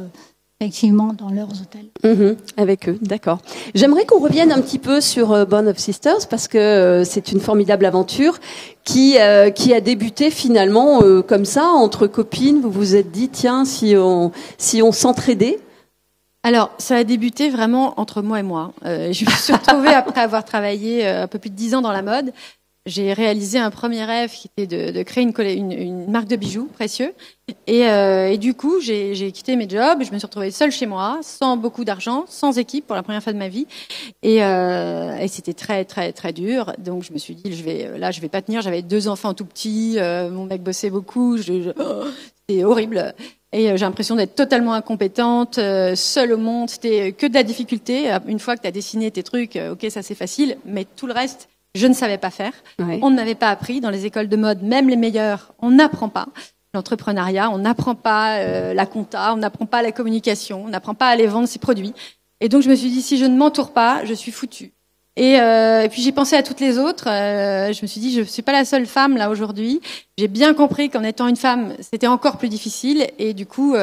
effectivement dans leurs hôtels. Avec eux, d'accord. J'aimerais qu'on revienne un petit peu sur Band of Sisters parce que c'est une formidable aventure qui a débuté finalement comme ça entre copines. Vous vous êtes dit tiens si on s'entraidait. Alors, ça a débuté vraiment entre moi et moi. Je me suis retrouvée après avoir travaillé un peu plus de 10 ans dans la mode. J'ai réalisé un premier rêve qui était de créer une marque de bijoux précieux. Et du coup, j'ai quitté mes jobs. Je me suis retrouvée seule chez moi, sans beaucoup d'argent, sans équipe pour la première fois de ma vie. Et c'était très, très, très dur. Donc, je me suis dit, je vais pas tenir. J'avais 2 enfants tout petits. Mon mec bossait beaucoup. C'était horrible. Et j'ai l'impression d'être totalement incompétente, seule au monde. C'était que de la difficulté. Une fois que tu as dessiné tes trucs, ok, ça c'est facile. Mais tout le reste, je ne savais pas faire. Ouais. On ne m'avait pas appris. Dans les écoles de mode, même les meilleures, on n'apprend pas l'entrepreneuriat, on n'apprend pas la compta, on n'apprend pas la communication, on n'apprend pas à aller vendre ses produits. Et donc je me suis dit, si je ne m'entoure pas, je suis foutue. Et puis j'ai pensé à toutes les autres. Je me suis dit, je suis pas la seule femme là aujourd'hui. J'ai bien compris qu'en étant une femme, c'était encore plus difficile. Et du coup,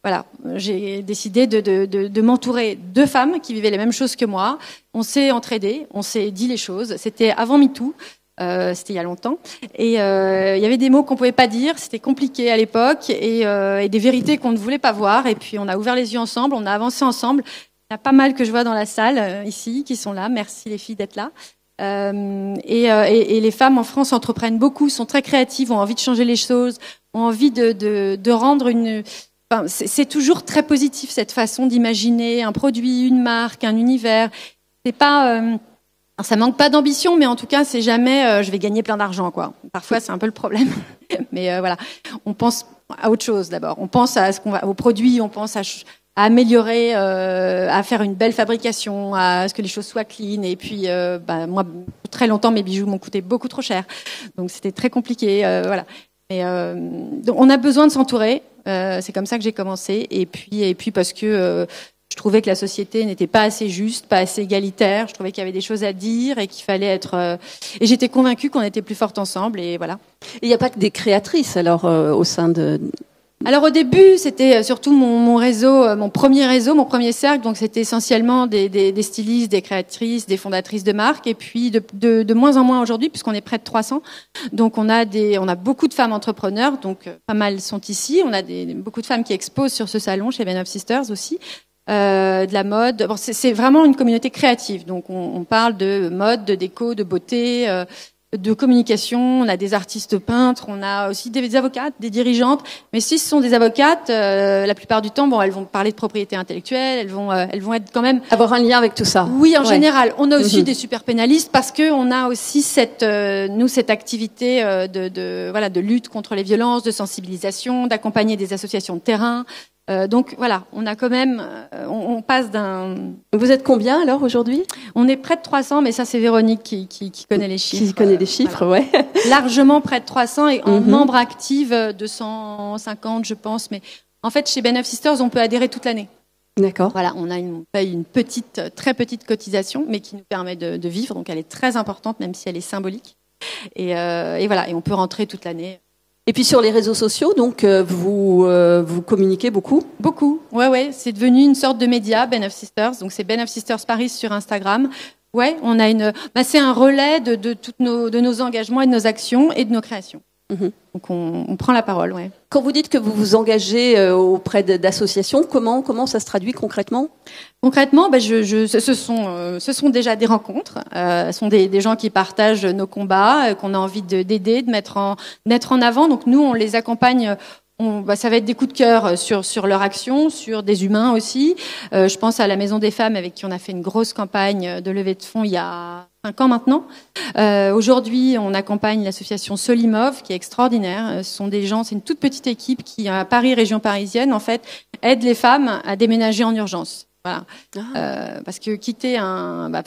voilà, j'ai décidé de m'entourer de femmes qui vivaient les mêmes choses que moi. On s'est entraidés, on s'est dit les choses. C'était avant MeToo. C'était il y a longtemps. Et il y avait des mots qu'on pouvait pas dire. C'était compliqué à l'époque et des vérités qu'on ne voulait pas voir. Et puis on a ouvert les yeux ensemble, on a avancé ensemble. Il y a pas mal que je vois dans la salle ici qui sont là. Merci les filles d'être là. Et les femmes en France entreprennent beaucoup, sont très créatives, ont envie de changer les choses, ont envie de rendre une... Enfin, c'est toujours très positif cette façon d'imaginer un produit, une marque, un univers. C'est pas... ça manque pas d'ambition, mais en tout cas, c'est jamais je vais gagner plein d'argent, quoi. Parfois, c'est un peu le problème. Mais voilà, on pense à autre chose d'abord. On pense à aux produits, on pense à améliorer, à faire une belle fabrication, à ce que les choses soient clean. Et puis, moi, très longtemps, mes bijoux m'ont coûté beaucoup trop cher, donc c'était très compliqué. Voilà. Mais donc on a besoin de s'entourer. C'est comme ça que j'ai commencé. Et puis parce que je trouvais que la société n'était pas assez juste, pas assez égalitaire. Je trouvais qu'il y avait des choses à dire et qu'il fallait être. Et j'étais convaincue qu'on était plus fortes ensemble. Et voilà. Il n'y a pas que des créatrices alors au sein de... Alors au début, c'était surtout mon réseau, mon premier cercle. Donc c'était essentiellement des stylistes, des créatrices, des fondatrices de marques. Et puis de moins en moins aujourd'hui, puisqu'on est près de 300. Donc on a beaucoup de femmes entrepreneurs. Donc pas mal sont ici. On a beaucoup de femmes qui exposent sur ce salon chez Band of Sisters aussi. De la mode. Bon, c'est vraiment une communauté créative. Donc on parle de mode, de déco, de beauté. De communication, on a des artistes peintres, on a aussi des avocates, des dirigeantes. Mais si ce sont des avocates, la plupart du temps, elles vont parler de propriété intellectuelle, elles vont être quand même avoir un lien avec tout ça. Oui, en général, on a aussi des super pénalistes parce que on a aussi cette activité de lutte contre les violences, de sensibilisation, d'accompagner des associations de terrain. Donc voilà, on a quand même, on passe d'un. Vous êtes combien alors aujourd'hui? On est près de 300, mais ça c'est Véronique qui connaît les chiffres. Qui connaît les chiffres, voilà. Ouais. Largement près de 300 et en membres actifs 250, je pense. Mais en fait, chez Band of Sisters, on peut adhérer toute l'année. D'accord. Voilà, on paye une très petite cotisation, mais qui nous permet de vivre. Donc elle est très importante, même si elle est symbolique. Et voilà, et on peut rentrer toute l'année. Et puis sur les réseaux sociaux, donc vous communiquez beaucoup? Beaucoup, ouais, c'est devenu une sorte de média, Band of Sisters. Donc c'est Band of Sisters Paris sur Instagram. Ouais, on a c'est un relais de nos engagements et de nos actions et de nos créations. Donc on prend la parole, ouais. Quand vous dites que vous vous engagez auprès d'associations, comment ça se traduit concrètement? Concrètement, ce sont déjà des rencontres. Ce sont des gens qui partagent nos combats, qu'on a envie d'aider, de mettre en avant. Donc nous, on les accompagne. Ça va être des coups de cœur sur leur action, sur des humains aussi. Je pense à la Maison des Femmes avec qui on a fait une grosse campagne de levée de fonds il y a 5 ans maintenant. Aujourd'hui, on accompagne l'association Solimov qui est extraordinaire. Ce sont des gens, c'est une toute petite équipe qui, à Paris, région parisienne, en fait, aide les femmes à déménager en urgence. Voilà. Parce que quitter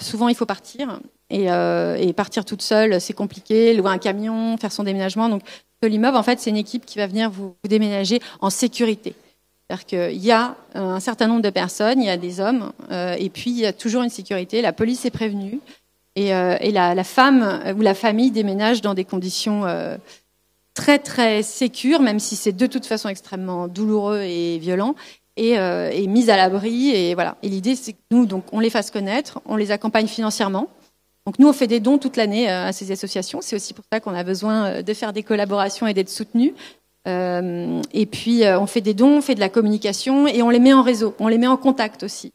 souvent il faut partir et partir toute seule, c'est compliqué. Louer un camion, faire son déménagement. Donc Solimov, en fait, c'est une équipe qui va venir vous déménager en sécurité. C'est-à-dire qu'il y a un certain nombre de personnes, il y a des hommes, et puis il y a toujours une sécurité. La police est prévenue. Et la femme ou la famille déménage dans des conditions très très sécures, même si c'est de toute façon extrêmement douloureux et violent, et mise à l'abri. Et voilà. Et l'idée, c'est que nous, donc, on les fasse connaître, on les accompagne financièrement. Donc nous, on fait des dons toute l'année à ces associations. C'est aussi pour ça qu'on a besoin de faire des collaborations et d'être soutenus. Et puis, on fait des dons, on fait de la communication et on les met en réseau, on les met en contact aussi.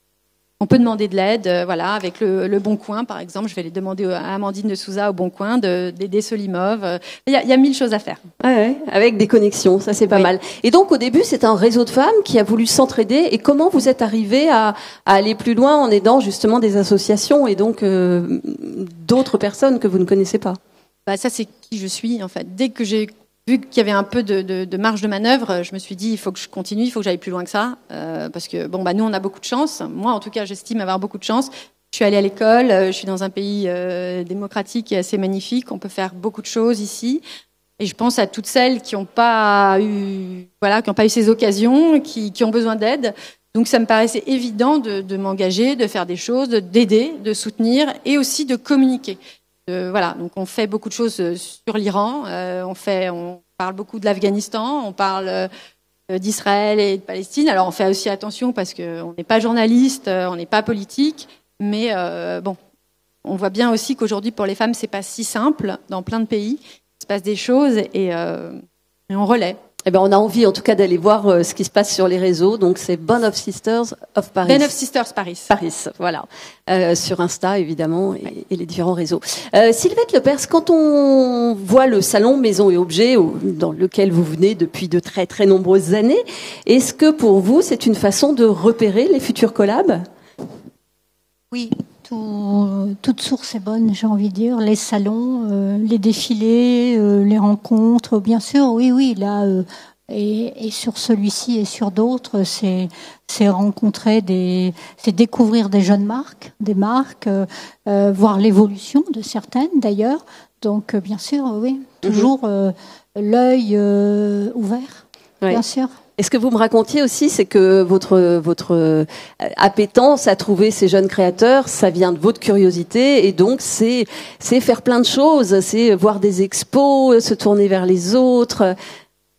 On peut demander de l'aide, voilà, avec le Bon Coin, par exemple. Je vais les demander à Amandine de Souza au Bon Coin, d'aider Solimov. Il y a 1000 choses à faire. Ouais, avec des connexions, ça c'est pas mal. Et donc au début, c'est un réseau de femmes qui a voulu s'entraider. Et comment vous êtes arrivés à aller plus loin en aidant justement des associations et donc d'autres personnes que vous ne connaissez pas? Bah, ça, c'est qui je suis, en fait. Dès que j'ai vu qu'il y avait un peu de marge de manœuvre, je me suis dit, il faut que je continue, il faut que j'aille plus loin que ça. Parce que, bon, bah, nous, on a beaucoup de chance. Moi, en tout cas, j'estime avoir beaucoup de chance. Je suis allée à l'école, je suis dans un pays démocratique et assez magnifique. On peut faire beaucoup de choses ici. Et je pense à toutes celles qui n'ont pas eu ces occasions, qui ont besoin d'aide. Donc, ça me paraissait évident de m'engager, de faire des choses, d'aider, de soutenir et aussi de communiquer. Voilà, donc on fait beaucoup de choses sur l'Iran, on parle beaucoup de l'Afghanistan, on parle d'Israël et de Palestine. Alors on fait aussi attention parce qu'on n'est pas journaliste, on n'est pas politique, mais bon, on voit bien aussi qu'aujourd'hui pour les femmes c'est pas si simple dans plein de pays. Il se passe des choses et on relaie. Eh ben, on a envie, en tout cas, d'aller voir ce qui se passe sur les réseaux. Donc, c'est Band of Sisters of Paris. Band of Sisters Paris. Paris, voilà. Sur Insta, évidemment, et les différents réseaux. Sylvette Lepers, quand on voit le salon Maisons et Objets, dans lequel vous venez depuis de très, très nombreuses années, est-ce que pour vous, c'est une façon de repérer les futurs collabs? Oui. Toute source est bonne, j'ai envie de dire. Les salons, les défilés, les rencontres, bien sûr, oui, là, et sur celui-ci et sur d'autres, c'est rencontrer c'est découvrir des jeunes marques, des marques, voir l'évolution de certaines d'ailleurs. Donc, bien sûr, oui, toujours l'œil ouvert, bien sûr. Et ce que vous me racontiez aussi, c'est que votre appétence à trouver ces jeunes créateurs, ça vient de votre curiosité, et donc c'est faire plein de choses, c'est voir des expos, se tourner vers les autres.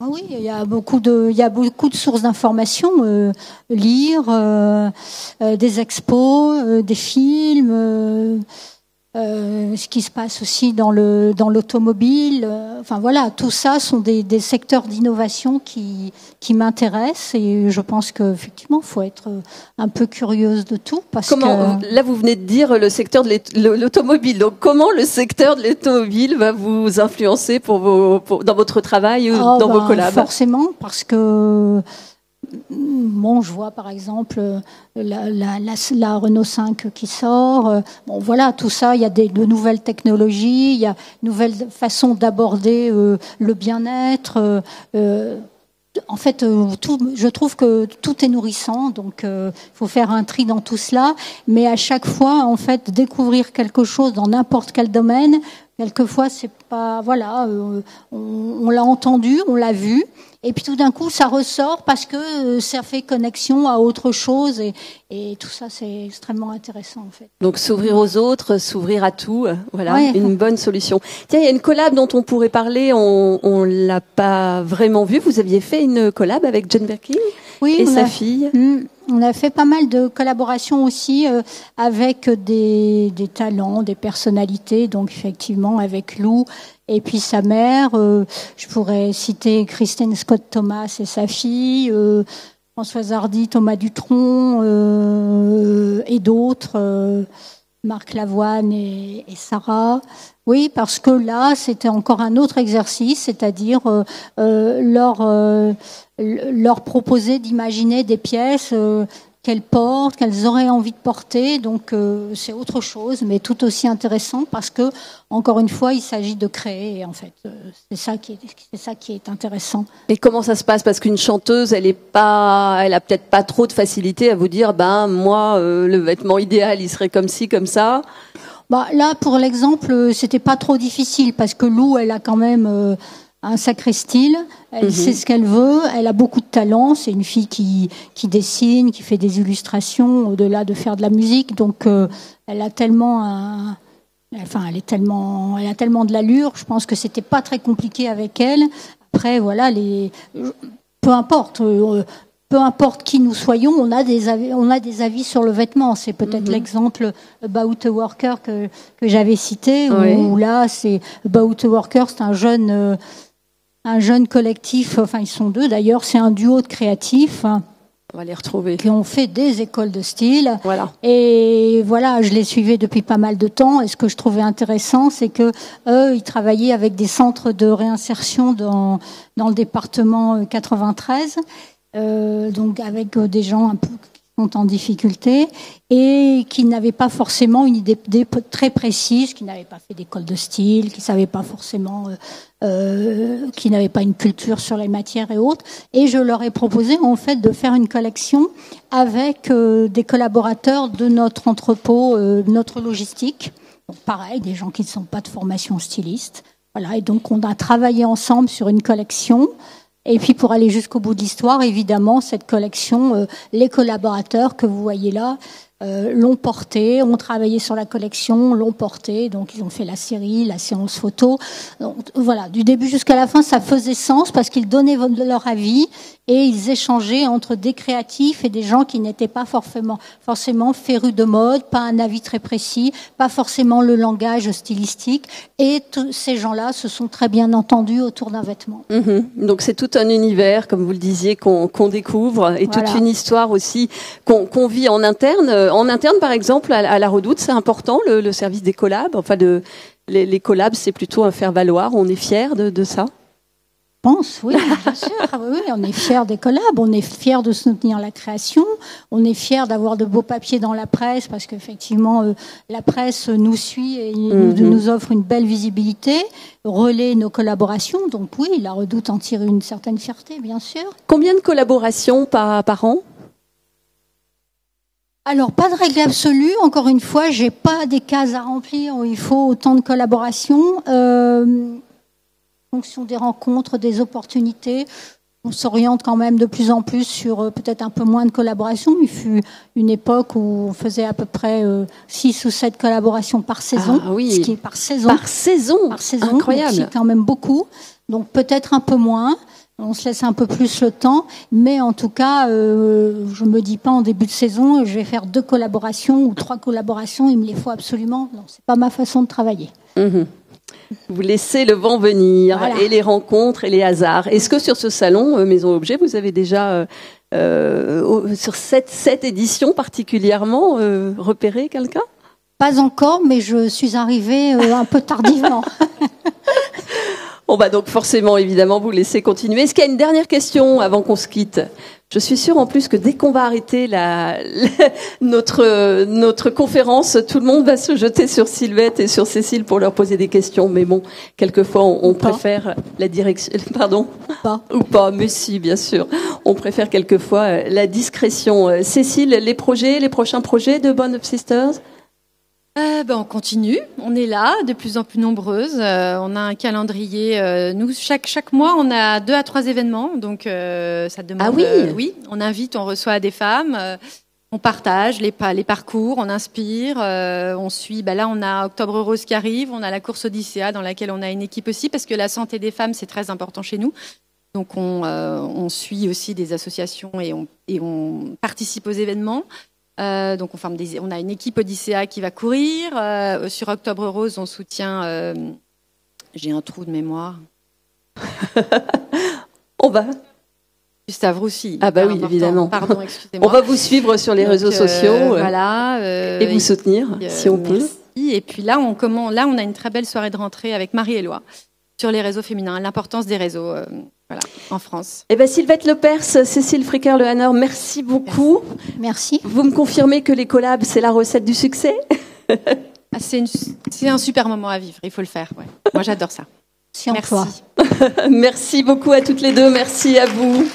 Ah oui, il y a beaucoup de sources d'informations, lire, des expos, des films. Ce qui se passe aussi dans l'automobile, enfin voilà, tout ça sont des secteurs d'innovation qui m'intéressent et je pense qu'effectivement il faut être un peu curieuse de tout Là vous venez de dire le secteur de l'automobile, donc comment le secteur de l'automobile va vous influencer dans votre travail ou dans vos collabs? Forcément, parce que bon, je vois par exemple la Renault 5 qui sort. Bon, voilà, tout ça, il y a de nouvelles technologies, il y a de nouvelles façons d'aborder le bien-être. En fait, je trouve que tout est nourrissant, donc il faut faire un tri dans tout cela. Mais à chaque fois, en fait, découvrir quelque chose dans n'importe quel domaine, quelquefois, c'est pas, voilà, on l'a entendu, on l'a vu. Et puis tout d'un coup, ça ressort parce que ça fait connexion à autre chose et tout ça, c'est extrêmement intéressant en fait. Donc s'ouvrir aux autres, s'ouvrir à tout, voilà, ouais. Une bonne solution. Tiens, il y a une collab dont on pourrait parler, on l'a pas vraiment vue. Vous aviez fait une collab avec Jane Birkin et sa fille. On a fait pas mal de collaborations aussi avec des talents, des personnalités, donc effectivement avec Lou et puis sa mère. Je pourrais citer Christine Scott Thomas et sa fille, Françoise Hardy, Thomas Dutronc et d'autres, Marc Lavoine et Sarah. Oui, parce que là, c'était encore un autre exercice, c'est-à-dire leur proposer d'imaginer des pièces qu'elles portent, qu'elles auraient envie de porter. Donc, c'est autre chose, mais tout aussi intéressant parce que, encore une fois, il s'agit de créer. En fait, c'est ça qui est intéressant. Et comment ça se passe? Parce qu'une chanteuse, elle a peut-être pas trop de facilité à vous dire, moi, le vêtement idéal, il serait comme ci, comme ça. Là, pour l'exemple, c'était pas trop difficile parce que Lou, elle a quand même un sacré style. Elle sait ce qu'elle veut. Elle a beaucoup de talent. C'est une fille qui dessine, qui fait des illustrations au-delà de faire de la musique. Donc, elle a tellement Enfin, elle a tellement de l'allure. Je pense que c'était pas très compliqué avec elle. Après, voilà, peu importe. Peu importe qui nous soyons, on a des avis sur le vêtement. C'est peut-être l'exemple About a Worker que j'avais cité, où là, c'est About a Worker, c'est un jeune collectif. Enfin, ils sont deux d'ailleurs. C'est un duo de créatifs. On va les retrouver. Qui ont fait des écoles de style. Voilà. Et voilà, je les suivais depuis pas mal de temps. Et ce que je trouvais intéressant, c'est que eux, ils travaillaient avec des centres de réinsertion dans le département 93. Donc avec des gens un peu qui sont en difficulté et qui n'avaient pas forcément une idée très précise, qui n'avaient pas fait d'école de style, qui savaient pas forcément, qui n'avaient pas une culture sur les matières et autres. Et je leur ai proposé en fait de faire une collection avec des collaborateurs de notre entrepôt, notre logistique. Donc pareil, des gens qui ne sont pas de formation styliste. Voilà. Et donc on a travaillé ensemble sur une collection. Et puis pour aller jusqu'au bout de l'histoire, évidemment, cette collection, les collaborateurs que vous voyez là l'ont portée, ont travaillé sur la collection, l'ont portée, donc ils ont fait la série, la séance photo. Donc, voilà, du début jusqu'à la fin, ça faisait sens parce qu'ils donnaient leur avis et ils échangeaient entre des créatifs et des gens qui n'étaient pas forcément férus de mode, pas un avis très précis, pas forcément le langage stylistique. Et ces gens-là se sont très bien entendus autour d'un vêtement. Donc c'est tout un univers, comme vous le disiez, qu'on découvre et toute une histoire aussi qu'on vit en interne. En interne, par exemple, à la Redoute, c'est important, le service des collabs. Enfin, les collabs, c'est plutôt un faire-valoir. On est fiers de ça. Je pense, oui, bien sûr. Oui, on est fiers des collabs, on est fiers de soutenir la création, on est fiers d'avoir de beaux papiers dans la presse parce qu'effectivement, la presse nous suit et nous offre une belle visibilité, relaie nos collaborations. Donc oui, la Redoute en tire une certaine fierté, bien sûr. Combien de collaborations par an ? Alors, pas de règle absolue. Encore une fois, j'ai pas des cases à remplir où il faut autant de collaborations. En fonction des rencontres, des opportunités, on s'oriente quand même de plus en plus sur peut-être un peu moins de collaborations. Il fut une époque où on faisait à peu près 6 ou 7 collaborations par saison. Ah oui. Ce qui est par saison. Par saison. Incroyable. C'est quand même beaucoup. Donc peut-être un peu moins. On se laisse un peu plus le temps, mais en tout cas, je me dis pas en début de saison, je vais faire 2 collaborations ou 3 collaborations, il me les faut absolument. Non, c'est pas ma façon de travailler. Vous laissez le vent venir, voilà. Et les rencontres et les hasards. Est-ce que sur ce salon Maison Objet, vous avez déjà, sur cette édition particulièrement, repéré quelqu'un ? Pas encore, mais je suis arrivée un peu tardivement. On va donc forcément, évidemment, vous laisser continuer. Est-ce qu'il y a une dernière question avant qu'on se quitte ? Je suis sûre en plus que dès qu'on va arrêter notre conférence, tout le monde va se jeter sur Sylvette et sur Cécile pour leur poser des questions. Mais bon, quelquefois, on préfère la direction. Pardon ? Ou pas, mais si, bien sûr. On préfère quelquefois la discrétion. Cécile, les prochains projets de Bond of Sisters ? On continue, on est là, de plus en plus nombreuses. On a un calendrier. Nous, chaque mois, on a 2 à 3 événements. Donc, ça demande. Ah oui. Oui, on invite, on reçoit des femmes. On partage les parcours, on inspire, on suit. Là, on a Octobre Rose qui arrive. On a la course Odyssea dans laquelle on a une équipe aussi parce que la santé des femmes, c'est très important chez nous. Donc, on suit aussi des associations et on participe aux événements. Donc on a une équipe Odyssea qui va courir. Sur Octobre Rose, on soutient. J'ai un trou de mémoire. On va. Gustave Roussy. Ah bah oui, important. Évidemment. Pardon, excusez-moi. On va vous suivre sur les réseaux sociaux. Voilà. Et vous soutenir si on peut. Et puis là, on a une très belle soirée de rentrée avec Marie-Éloi sur les réseaux féminins, l'importance des réseaux. En France. Sylvette Lepers, Cécile Fricker-Lehanner, merci beaucoup. Merci. Vous me confirmez que les collabs, c'est la recette du succès ? C'est un super moment à vivre, il faut le faire. Ouais. Moi, j'adore ça. Merci. Merci beaucoup à toutes les deux, merci à vous.